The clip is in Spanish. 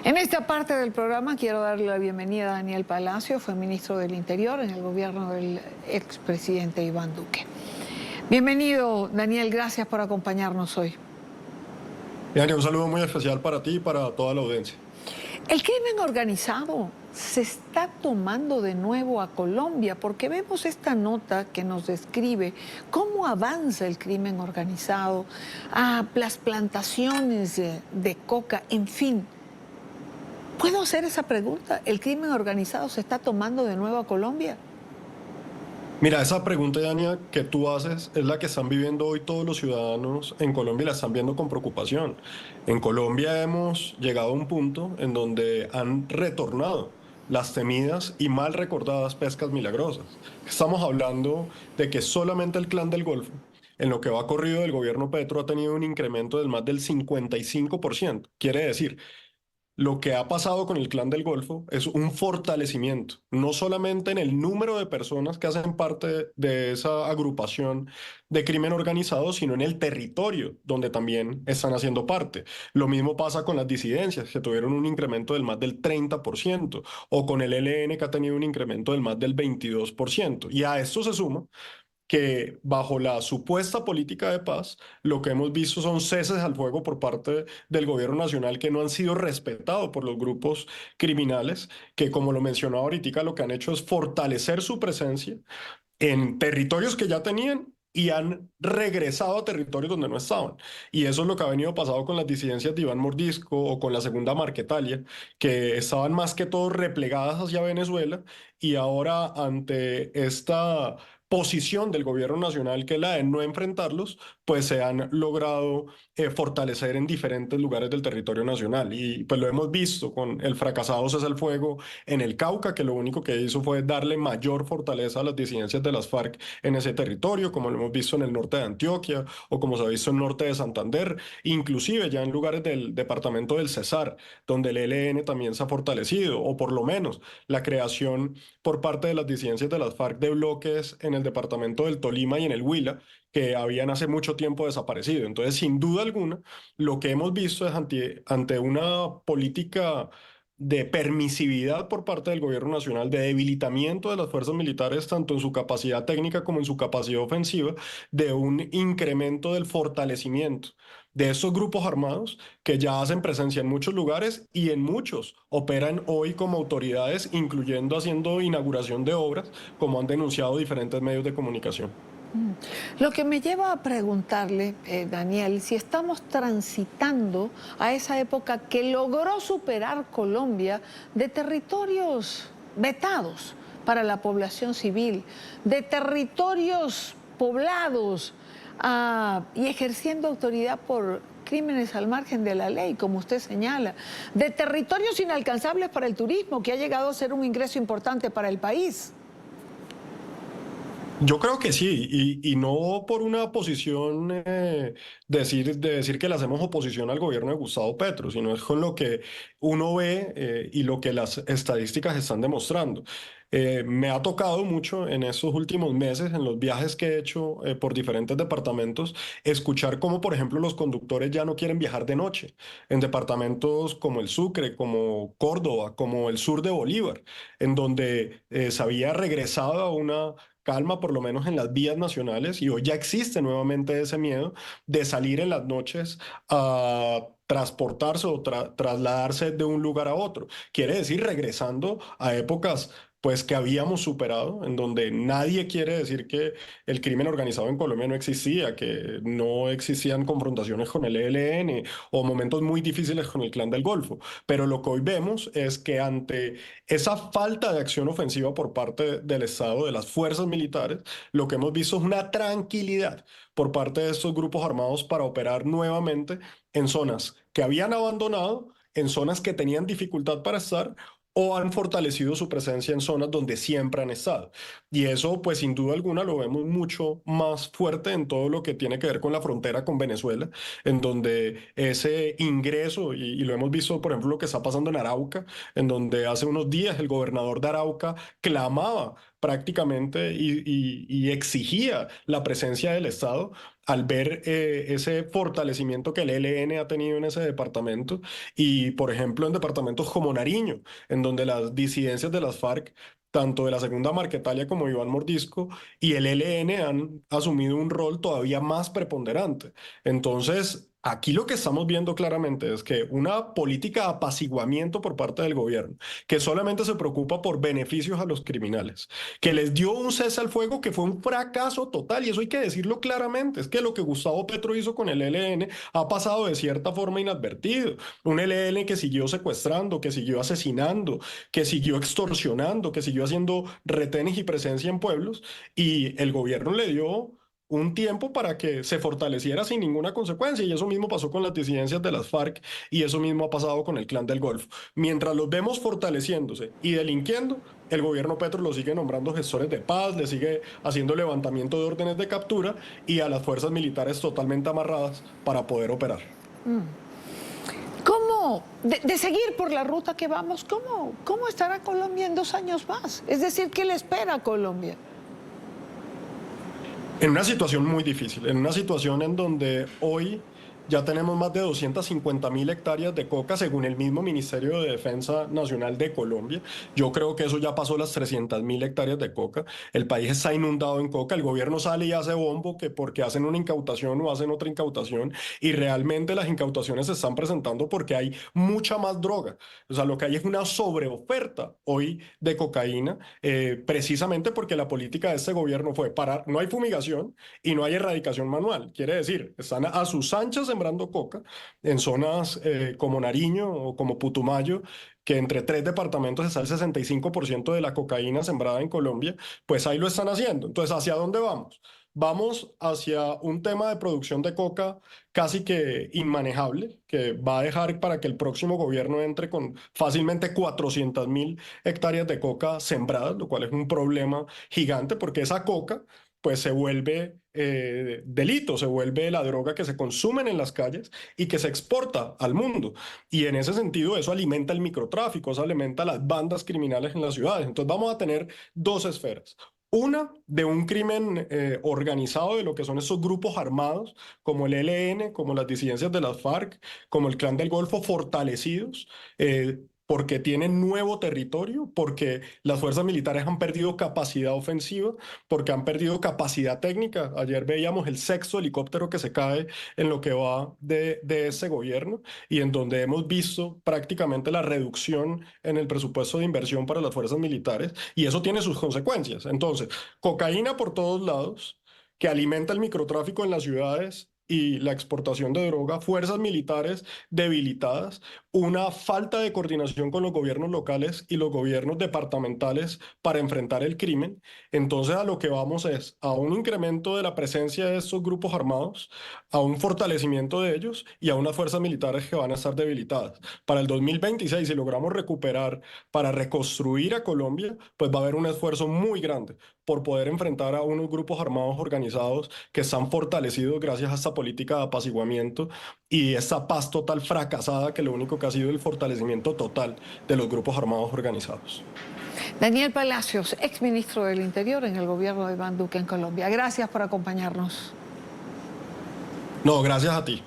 En esta parte del programa quiero darle la bienvenida a Daniel Palacio, fue ministro del Interior en el gobierno del expresidente Iván Duque. Bienvenido, Daniel, gracias por acompañarnos hoy. Dani, un saludo muy especial para ti y para toda la audiencia. El crimen organizado se está tomando de nuevo a Colombia porque vemos esta nota que nos describe cómo avanza el crimen organizado, las plantaciones de coca, en fin. ¿Puedo hacer esa pregunta? ¿El crimen organizado se está tomando de nuevo a Colombia? Mira, esa pregunta, Dania, que tú haces es la que están viviendo hoy todos los ciudadanos en Colombia y la están viendo con preocupación. En Colombia hemos llegado a un punto en donde han retornado las temidas y mal recordadas pescas milagrosas. Estamos hablando de que solamente el Clan del Golfo, en lo que va corrido del gobierno Petro, ha tenido un incremento del más del 55%. Quiere decir, lo que ha pasado con el Clan del Golfo es un fortalecimiento, no solamente en el número de personas que hacen parte de esa agrupación de crimen organizado, sino en el territorio donde también están haciendo parte. Lo mismo pasa con las disidencias, que tuvieron un incremento del más del 30%, o con el ELN, que ha tenido un incremento del más del 22%. Y a esto se suma que bajo la supuesta política de paz, lo que hemos visto son ceses al fuego por parte del gobierno nacional que no han sido respetados por los grupos criminales, que como lo mencionaba ahorita, lo que han hecho es fortalecer su presencia en territorios que ya tenían y han regresado a territorios donde no estaban. Y eso es lo que ha venido pasando con las disidencias de Iván Mordisco o con la Segunda Marquetalia, que estaban más que todo replegadas hacia Venezuela y ahora ante esta posición del gobierno nacional, que es la de no enfrentarlos, pues se han logrado fortalecer en diferentes lugares del territorio nacional. Y pues lo hemos visto con el fracasado cese al fuego en el Cauca, que lo único que hizo fue darle mayor fortaleza a las disidencias de las FARC en ese territorio, como lo hemos visto en el norte de Antioquia o como se ha visto en el norte de Santander, inclusive ya en lugares del departamento del Cesar, donde el ELN también se ha fortalecido, o por lo menos la creación por parte de las disidencias de las FARC de bloques en el departamento del Tolima y en el Huila, que habían hace mucho tiempo desaparecido. Entonces, sin duda alguna, lo que hemos visto es ante una política de permisividad por parte del gobierno nacional, de debilitamiento de las fuerzas militares, tanto en su capacidad técnica como en su capacidad ofensiva, de un incremento del fortalecimiento de estos grupos armados que ya hacen presencia en muchos lugares y en muchos operan hoy como autoridades, incluyendo haciendo inauguración de obras, como han denunciado diferentes medios de comunicación. Lo que me lleva a preguntarle, Daniel, si estamos transitando a esa época que logró superar Colombia de territorios vetados para la población civil, de territorios poblados y ejerciendo autoridad por crímenes al margen de la ley, como usted señala, de territorios inalcanzables para el turismo, que ha llegado a ser un ingreso importante para el país. Yo creo que sí, y no por una posición de decir que le hacemos oposición al gobierno de Gustavo Petro, sino es con lo que uno ve y lo que las estadísticas están demostrando. Me ha tocado mucho en estos últimos meses, en los viajes que he hecho por diferentes departamentos, escuchar cómo, por ejemplo, los conductores ya no quieren viajar de noche, en departamentos como el Sucre, como Córdoba, como el sur de Bolívar, en donde se había regresado a una calma, por lo menos en las vías nacionales, y hoy ya existe nuevamente ese miedo de salir en las noches a transportarse o trasladarse de un lugar a otro. Quiere decir, regresando a épocas pues que habíamos superado, en donde nadie quiere decir que el crimen organizado en Colombia no existía, que no existían confrontaciones con el ELN o momentos muy difíciles con el Clan del Golfo. Pero lo que hoy vemos es que ante esa falta de acción ofensiva por parte del Estado, de las fuerzas militares, lo que hemos visto es una tranquilidad por parte de estos grupos armados para operar nuevamente en zonas que habían abandonado, en zonas que tenían dificultad para estar o han fortalecido su presencia en zonas donde siempre han estado. Y eso, pues sin duda alguna, lo vemos mucho más fuerte en todo lo que tiene que ver con la frontera con Venezuela, en donde ese ingreso, y lo hemos visto, por ejemplo, lo que está pasando en Arauca, en donde hace unos días el gobernador de Arauca clamaba prácticamente y exigía la presencia del Estado al ver ese fortalecimiento que el ELN ha tenido en ese departamento y, por ejemplo, en departamentos como Nariño, en donde las disidencias de las FARC, tanto de la Segunda Marquetalia como Iván Mordisco y el ELN han asumido un rol todavía más preponderante. Entonces, aquí lo que estamos viendo claramente es que una política de apaciguamiento por parte del gobierno, que solamente se preocupa por beneficios a los criminales, que les dio un cese al fuego que fue un fracaso total, y eso hay que decirlo claramente, es que lo que Gustavo Petro hizo con el ELN ha pasado de cierta forma inadvertido. Un ELN que siguió secuestrando, que siguió asesinando, que siguió extorsionando, que siguió haciendo retenes y presencia en pueblos, y el gobierno le dio un tiempo para que se fortaleciera sin ninguna consecuencia. Y eso mismo pasó con las disidencias de las FARC y eso mismo ha pasado con el Clan del Golfo. Mientras los vemos fortaleciéndose y delinquiendo, el gobierno Petro lo sigue nombrando gestores de paz, le sigue haciendo levantamiento de órdenes de captura y a las fuerzas militares totalmente amarradas para poder operar. ¿Cómo, de seguir por la ruta que vamos, cómo estará Colombia en 2 años más? Es decir, ¿qué le espera a Colombia? En una situación muy difícil, en una situación en donde hoy ya tenemos más de 250.000 hectáreas de coca, según el mismo Ministerio de Defensa Nacional de Colombia. Yo creo que eso ya pasó las 300.000 hectáreas de coca. El país está inundado en coca. El gobierno sale y hace bombo que porque hacen una incautación o hacen otra incautación. Y realmente las incautaciones se están presentando porque hay mucha más droga. O sea, lo que hay es una sobreoferta hoy de cocaína, precisamente porque la política de este gobierno fue parar. No hay fumigación y no hay erradicación manual. Quiere decir, están a sus anchas sembrando coca en zonas como Nariño o como Putumayo, que entre 3 departamentos está el 65% de la cocaína sembrada en Colombia, pues ahí lo están haciendo. Entonces, ¿hacia dónde vamos? Vamos hacia un tema de producción de coca casi que inmanejable, que va a dejar para que el próximo gobierno entre con fácilmente 400.000 hectáreas de coca sembradas, lo cual es un problema gigante porque esa coca pues se vuelve delito, se vuelve la droga que se consumen en las calles y que se exporta al mundo. Y en ese sentido eso alimenta el microtráfico, eso alimenta las bandas criminales en las ciudades. Entonces vamos a tener dos esferas. Una de un crimen organizado de lo que son esos grupos armados, como el ELN, como las disidencias de las FARC, como el Clan del Golfo, fortalecidos, porque tienen nuevo territorio, porque las fuerzas militares han perdido capacidad ofensiva, porque han perdido capacidad técnica. Ayer veíamos el 6º helicóptero que se cae en lo que va de ese gobierno y en donde hemos visto prácticamente la reducción en el presupuesto de inversión para las fuerzas militares y eso tiene sus consecuencias. Entonces, cocaína por todos lados, que alimenta el microtráfico en las ciudades y la exportación de droga, fuerzas militares debilitadas, una falta de coordinación con los gobiernos locales y los gobiernos departamentales para enfrentar el crimen. Entonces a lo que vamos es a un incremento de la presencia de estos grupos armados, a un fortalecimiento de ellos y a unas fuerzas militares que van a estar debilitadas. Para el 2026, si logramos recuperar para reconstruir a Colombia, pues va a haber un esfuerzo muy grande por poder enfrentar a unos grupos armados organizados que están fortalecidos gracias a esta política de apaciguamiento y esa paz total fracasada que lo único que ha sido el fortalecimiento total de los grupos armados organizados. Daniel Palacios, exministro del Interior en el gobierno de Iván Duque en Colombia. Gracias por acompañarnos. No, gracias a ti.